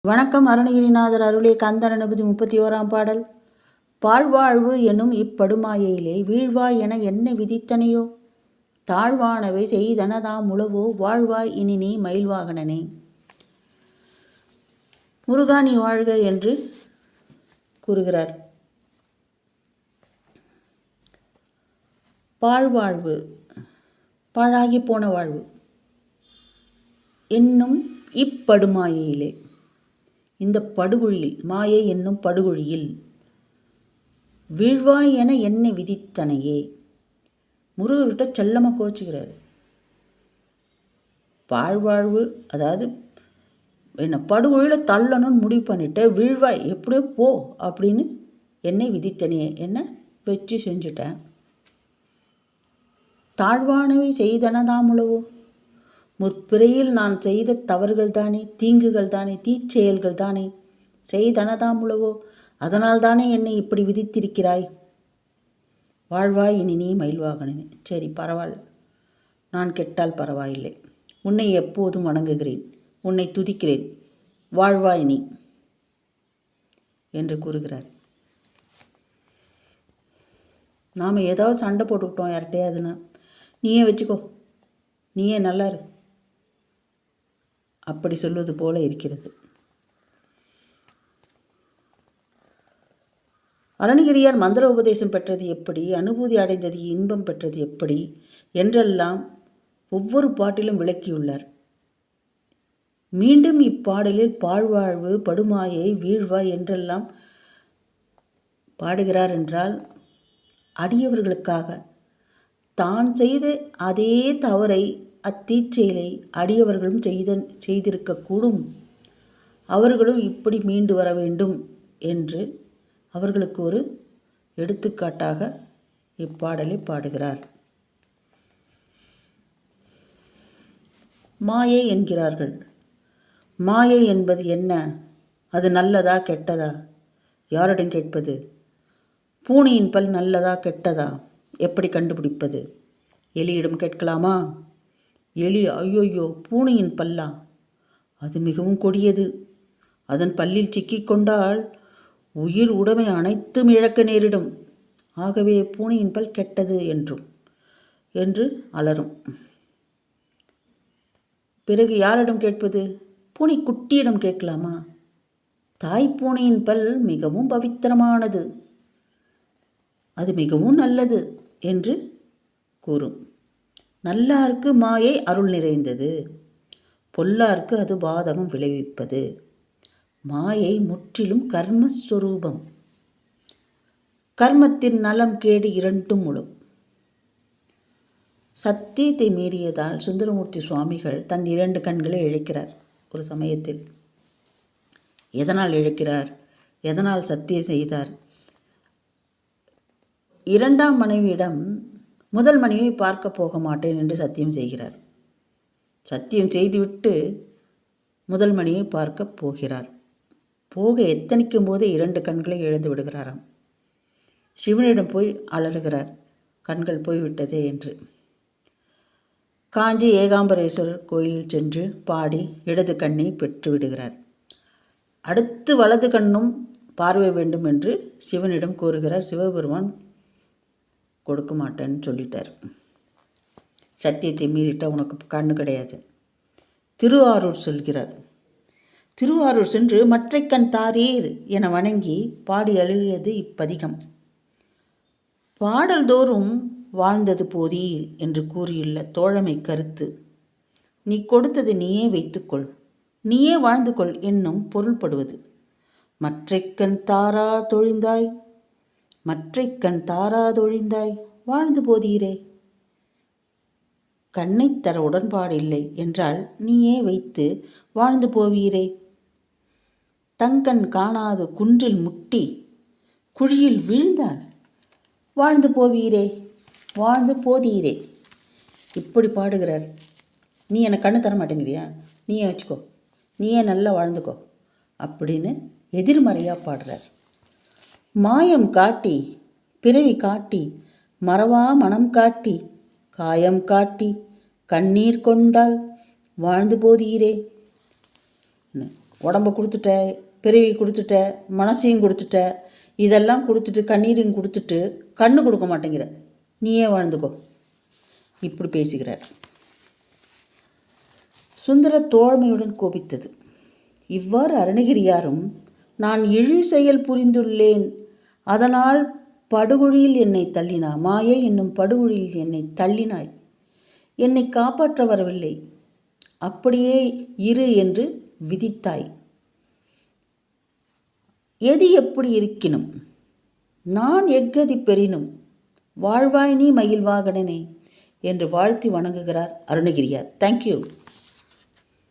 வணக்கம். அருணகிரிநாதர் அருளிய கந்தர் அனுபூதி 31ஆம் பாடல். பாழ்வாழ்வு எனும் இப்படுமாயையிலே வீழ்வாய் என என்ன விதித்தனையோ தாழ்வானவை செய்தனதாம் உளவோ வாழ்வாய் இனி நீ மயில்வாகனனே. முருகா நீ வாழ்க என்று கூறுகிறார். பாழ்வாழ்வு, பாழாகி போன வாழ்வு என்னும் இப்படுமாயையிலே, இந்த படுகுழியில், மாயை என்னும் படுகுழியில் வீழ்வாய் என என்னை விதித்தனையே. முருகர்கிட்ட செல்லமாக கோச்சுக்கிறார். பாழ்வாழ்வு அதாவது என்ன படுகுழியில் தள்ளணும்னு முடிவு பண்ணிட்டு வீழ்வாய் எப்படியோ போ அப்படின்னு என்னை விதித்தனையே, என்ன வச்சு செஞ்சுட்டேன். தாழ்வானவை செய்தனதாமுளவோ, முற்பிறையில் நான் செய்த தவறுகள் தானே, தீங்குகள் தானே, தீச்செயல்கள் தானே செய்தனதாமுளவோ, அதனால் தானே என்னை இப்படி விதித்திருக்கிறாய். வாழ்வாய் இனி நீ மயில்வாகனனே. சரி, பரவாயில்ல, நான் கெட்டால் பரவாயில்லை, உன்னை எப்போதும் வணங்குகிறேன், உன்னை துதிக்கிறேன், வாழ்வாய் நீ என்று கூறுகிறார். நாம் ஏதாவது சண்டை போட்டுக்கிட்டோம் யார்கிட்டையாதுன்னா, நீயே வச்சுக்கோ, நீயே நல்லா இரு, அப்படி சொல்வது போல இருக்கிறது. அருணகிரியார் மந்திர உபதேசம் பெற்றது எப்படி, அனுபூதி அடைந்தது இன்பம் பெற்றது எப்படி என்றெல்லாம் ஒவ்வொரு பாட்டிலும் விளக்கியுள்ளார். மீண்டும் இப்பாடலில் பாழ்வாழ்வு, படுமாயை, வீழ்வாய் என்றெல்லாம் பாடுகிறார் என்றால் அடியவர்களுக்காக தான் செய்த அதே தவறை, அத்தீச்செயலை அடியவர்களும் செய்திருக்கக்கூடும், அவர்களும் இப்படி மீண்டு வர வேண்டும் என்று அவர்களுக்கு ஒரு எடுத்துக்காட்டாக இப்பாடலை பாடுகிறார். மாயை என்கிறார்கள். மாயை என்பது என்ன? அது நல்லதா கெட்டதா? யாரிடம் கேட்பது? பூனையின் பல் நல்லதா கெட்டதா எப்படி கண்டுபிடிப்பது? எலியிடம் கேட்கலாமா? எலி ஐயோயோ பூனையின் பல்லா, அது மிகவும் கொடியது, அதன் பல்லில் சிக்கிக்கொண்டால் உயிர் உடைமை அனைத்தும் இழக்க நேரிடும், ஆகவே பூனையின் பல் கெட்டது என்று அலறும். பிறகு யாரிடம் கேட்பது? பூனை குட்டியிடம் கேட்கலாமா? தாய் பூனையின் பல் மிகவும் பவித்திரமானது, அது மிகவும் நல்லது என்று கூறும். நல்லாருக்கு மாயை அருள் நிறைந்தது, பொல்லாருக்கு அது பாதகம் விளைவிப்பது. மாயை முற்றிலும் கர்மஸ்வரூபம். கர்மத்தின் நலம் கேடு இரண்டும் முழும். சத்தியத்தை மீறியதால் சுந்தரமூர்த்தி சுவாமிகள் தன் 2 கண்களை இழக்கிறார். ஒரு சமயத்தில் எதனால் இழக்கிறார்? எதனால் சத்தியம் செய்தார்? 2ஆம் மனைவியிடம் முதல் மனைவியை பார்க்க போக மாட்டேன் என்று சத்தியம் செய்கிறார். சத்தியம் செய்துவிட்டு முதல் மனைவியை பார்க்க போகிறார். போக எத்தனிக்கும் போதே 2 கண்களை இழந்து விடுகிறாராம். சிவனிடம் போய் அலறுகிறார், கண்கள் போய்விட்டதே என்று. காஞ்சி ஏகாம்பரேஸ்வரர் கோயிலில் சென்று பாடி இடது கண்ணை பெற்று விடுகிறார். அடுத்து வலது கண்ணும் பார்வை வேண்டும் என்று சிவனிடம் கூறுகிறார். சிவபெருமான் கொடுக்க மாட்டேன்னு சொல்லிட்டார். சத்தியத்தை மீறிட்டா உனக்கு கண்ணு கிடையாது. திருவாரூர் சொல்கிறார். திருவாரூர் சென்று மற்றை கண் தாரீர் என வணங்கி பாடி அழுகிறது இப்பதிகம். பாடல் தோறும் வாழ்ந்தது போதீர் என்று கூறியுள்ள தோழமை கருத்து, நீ கொடுத்தது நீயே வைத்துக்கொள், நீயே வாழ்ந்து கொள் என்னும் பொருள்படுவது. மற்றை கண் தாரா தொழிந்தாய், மற்றை கண் தாராதொழிந்தாய் வாழ்ந்து போதீரே. கண்ணை தர உடன்பாடில்லை என்றால் நீயே வைத்து வாழ்ந்து போவீரே. தங்கண் காணாது குன்றில் முட்டி குழியில் வீழ்ந்தால் வாழ்ந்து போவீரே, வாழ்ந்து போதீரே. இப்படி பாடுகிறார். நீ எனக்கு கண்ணு தர மாட்டேங்கிறியா, நீயே வச்சுக்கோ, நீயே நல்லா வாழ்ந்துக்கோ அப்படின்னு எதிர்மறையாக பாடுறார். மாயம் காட்டி, பிறவி காட்டி, மறவா மனம் காட்டி, காயம் காட்டி, கண்ணீர் கொண்டால் வாழ்ந்து போதீரே. உடம்பை கொடுத்துட்ட, பிறவி கொடுத்துட்ட, மனசையும் கொடுத்துட்ட, இதெல்லாம் கொடுத்துட்டு கண்ணீரையும் கொடுத்துட்டு கண்ணு கொடுக்க மாட்டேங்கிற, நீயே வாழ்ந்துக்கோ, இப்படி பேசுகிறார். சுந்தர தோழமையுடன் கோபித்தது. இவ்வாறு அருணகிரியாரும் நான் இழி செயல் புரிந்துள்ளேன், அதனால் படுகொழியில் என்னை தள்ளினாய், மாயை என்னும் படுகொழியில் என்னை தள்ளினாய், என்னை காப்பாற்ற வரவில்லை, அப்படியே இரு என்று விதித்தாய், எது எப்படி இருக்கினும் நான் எக்கதி பெறினும் வாழ்வாய் நீ மயில் வாகனனே என்று வாழ்த்தி வணங்குகிறார் அருணகிரியார். தேங்க்யூ.